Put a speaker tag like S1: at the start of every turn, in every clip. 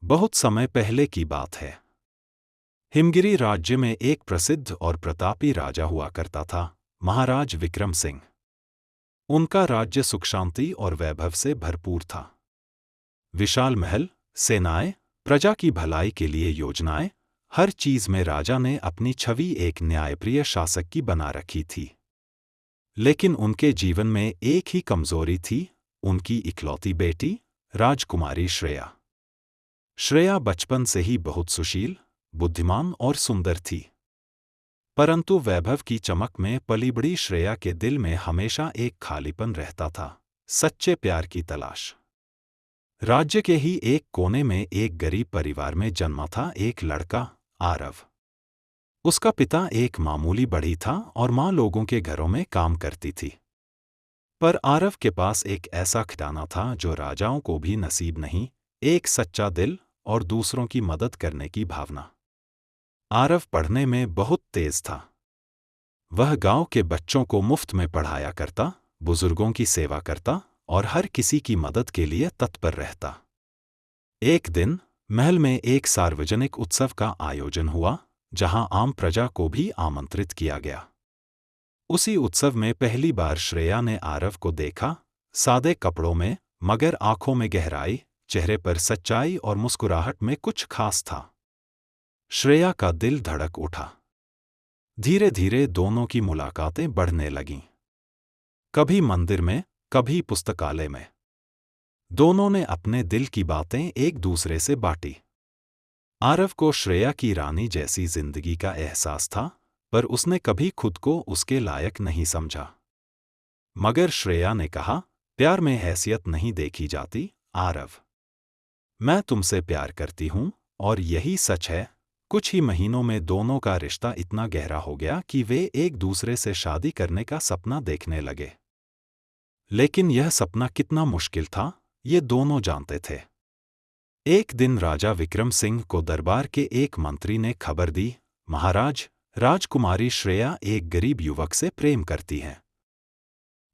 S1: बहुत समय पहले की बात है। हिमगिरी राज्य में एक प्रसिद्ध और प्रतापी राजा हुआ करता था, महाराज विक्रम सिंह। उनका राज्य सुख शांति और वैभव से भरपूर था। विशाल महल, सेनाएं, प्रजा की भलाई के लिए योजनाएं, हर चीज में राजा ने अपनी छवि एक न्यायप्रिय शासक की बना रखी थी। लेकिन उनके जीवन में एक ही कमजोरी थी, उनकी इकलौती बेटी राजकुमारी श्रेया। श्रेया बचपन से ही बहुत सुशील, बुद्धिमान और सुंदर थी। परंतु वैभव की चमक में पली बड़ी श्रेया के दिल में हमेशा एक खालीपन रहता था, सच्चे प्यार की तलाश। राज्य के ही एक कोने में एक गरीब परिवार में जन्मा था एक लड़का, आरव। उसका पिता एक मामूली बढ़ई था और माँ लोगों के घरों में काम करती थी। पर आरव के पास एक ऐसा खजाना था जो राजाओं को भी नसीब नहीं, एक सच्चा दिल और दूसरों की मदद करने की भावना। आरव पढ़ने में बहुत तेज था। वह गांव के बच्चों को मुफ्त में पढ़ाया करता, बुजुर्गों की सेवा करता और हर किसी की मदद के लिए तत्पर रहता। एक दिन महल में एक सार्वजनिक उत्सव का आयोजन हुआ, जहां आम प्रजा को भी आमंत्रित किया गया। उसी उत्सव में पहली बार श्रेया ने आरव को देखा, सादे कपड़ों में, मगर आंखों में गहराई, चेहरे पर सच्चाई और मुस्कुराहट में कुछ खास था। श्रेया का दिल धड़क उठा। धीरे धीरे दोनों की मुलाकातें बढ़ने लगीं। कभी मंदिर में, कभी पुस्तकालय में। दोनों ने अपने दिल की बातें एक दूसरे से बांटी। आरव को श्रेया की रानी जैसी जिंदगी का एहसास था, पर उसने कभी खुद को उसके लायक नहीं समझा। मगर श्रेया ने कहा, प्यार में हैसियत नहीं देखी जाती, आरव। मैं तुमसे प्यार करती हूं, और यही सच है। कुछ ही महीनों में दोनों का रिश्ता इतना गहरा हो गया कि वे एक दूसरे से शादी करने का सपना देखने लगे। लेकिन यह सपना कितना मुश्किल था, ये दोनों जानते थे। एक दिन राजा विक्रम सिंह को दरबार के एक मंत्री ने खबर दी, महाराज, राजकुमारी श्रेया एक गरीब युवक से प्रेम करती हैं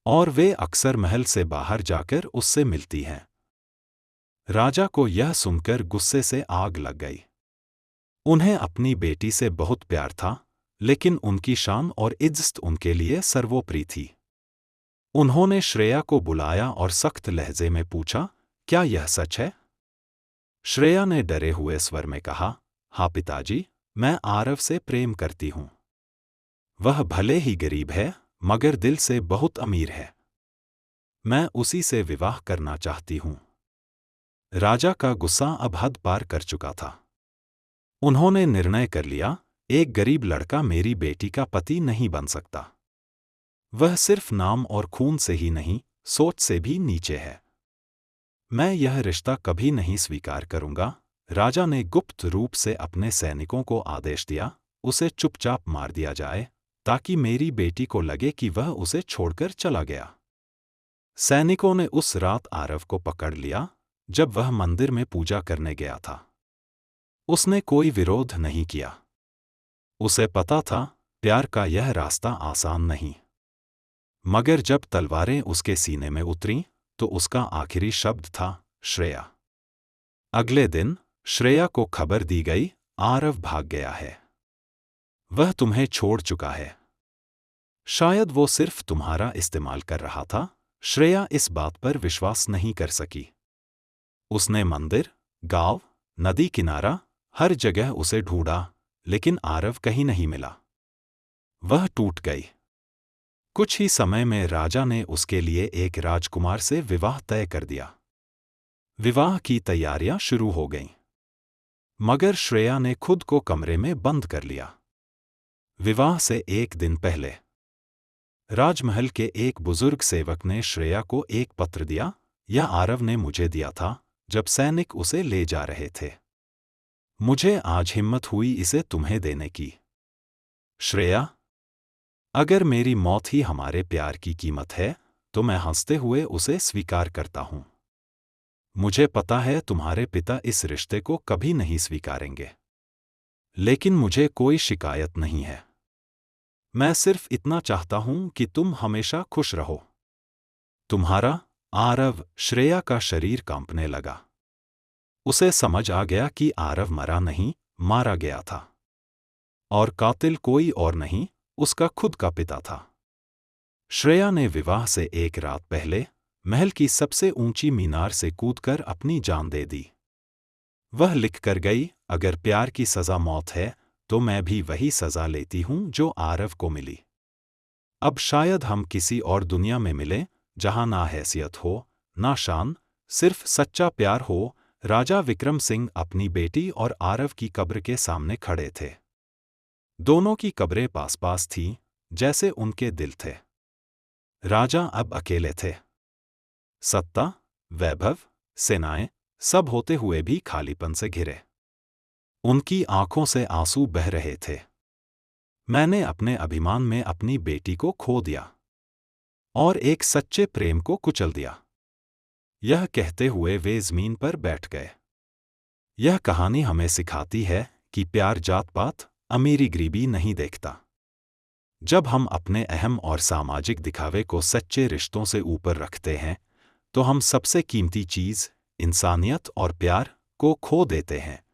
S1: और वे अक्सर महल से बाहर जाकर उससे मिलती हैं। राजा को यह सुनकर गुस्से से आग लग गई। उन्हें अपनी बेटी से बहुत प्यार था, लेकिन उनकी शान और इज्जत उनके लिए सर्वोपरि थी। उन्होंने श्रेया को बुलाया और सख्त लहजे में पूछा, क्या यह सच है? श्रेया ने डरे हुए स्वर में कहा, हाँ पिताजी, मैं आरव से प्रेम करती हूं। वह भले ही गरीब है, मगर दिल से बहुत अमीर है। मैं उसी से विवाह करना चाहती हूं। राजा का गुस्सा अब हद पार कर चुका था। उन्होंने निर्णय कर लिया, एक गरीब लड़का मेरी बेटी का पति नहीं बन सकता। वह सिर्फ नाम और खून से ही नहीं, सोच से भी नीचे है। मैं यह रिश्ता कभी नहीं स्वीकार करूंगा। राजा ने गुप्त रूप से अपने सैनिकों को आदेश दिया, उसे चुपचाप मार दिया जाए, ताकि मेरी बेटी को लगे कि वह उसे छोड़कर चला गया। सैनिकों ने उस रात आरव को पकड़ लिया, जब वह मंदिर में पूजा करने गया था। उसने कोई विरोध नहीं किया। उसे पता था, प्यार का यह रास्ता आसान नहीं। मगर जब तलवारें उसके सीने में उतरीं, तो उसका आखिरी शब्द था, श्रेया। अगले दिन श्रेया को खबर दी गई, आरव भाग गया है। वह तुम्हें छोड़ चुका है। शायद वो सिर्फ तुम्हारा इस्तेमाल कर रहा था। श्रेया इस बात पर विश्वास नहीं कर सकी। उसने मंदिर, गांव, नदी किनारा, हर जगह उसे ढूंढा, लेकिन आरव कहीं नहीं मिला। वह टूट गई। कुछ ही समय में राजा ने उसके लिए एक राजकुमार से विवाह तय कर दिया। विवाह की तैयारियां शुरू हो गईं। मगर श्रेया ने खुद को कमरे में बंद कर लिया। विवाह से एक दिन पहले राजमहल के एक बुजुर्ग सेवक ने श्रेया को एक पत्र दिया, यह आरव ने मुझे दिया था, जब सैनिक उसे ले जा रहे थे। मुझे आज हिम्मत हुई इसे तुम्हें देने की। श्रेया, अगर मेरी मौत ही हमारे प्यार की कीमत है, तो मैं हंसते हुए उसे स्वीकार करता हूं। मुझे पता है तुम्हारे पिता इस रिश्ते को कभी नहीं स्वीकारेंगे। लेकिन मुझे कोई शिकायत नहीं है। मैं सिर्फ इतना चाहता हूं कि तुम हमेशा खुश रहो। तुम्हारा, आरव। श्रेया का शरीर कांपने लगा। उसे समझ आ गया कि आरव मरा नहीं, मारा गया था। और कातिल कोई और नहीं, उसका खुद का पिता था। श्रेया ने विवाह से एक रात पहले महल की सबसे ऊंची मीनार से कूदकर अपनी जान दे दी। वह लिख कर गई, अगर प्यार की सज़ा मौत है तो मैं भी वही सज़ा लेती हूं जो आरव को मिली। अब शायद हम किसी और दुनिया में मिलें, जहां ना हैसियत हो, ना शान, सिर्फ सच्चा प्यार हो। राजा विक्रम सिंह अपनी बेटी और आरव की कब्र के सामने खड़े थे। दोनों की कब्रें पास पास थीं, जैसे उनके दिल थे। राजा अब अकेले थे। सत्ता, वैभव, सेनाएं, सब होते हुए भी खालीपन से घिरे। उनकी आंखों से आंसू बह रहे थे। मैंने अपने अभिमान में अपनी बेटी को खो दिया और एक सच्चे प्रेम को कुचल दिया। यह कहते हुए वे ज़मीन पर बैठ गए। यह कहानी हमें सिखाती है कि प्यार जात पात, अमीरी गरीबी नहीं देखता। जब हम अपने अहम और सामाजिक दिखावे को सच्चे रिश्तों से ऊपर रखते हैं, तो हम सबसे कीमती चीज़, इंसानियत और प्यार, को खो देते हैं।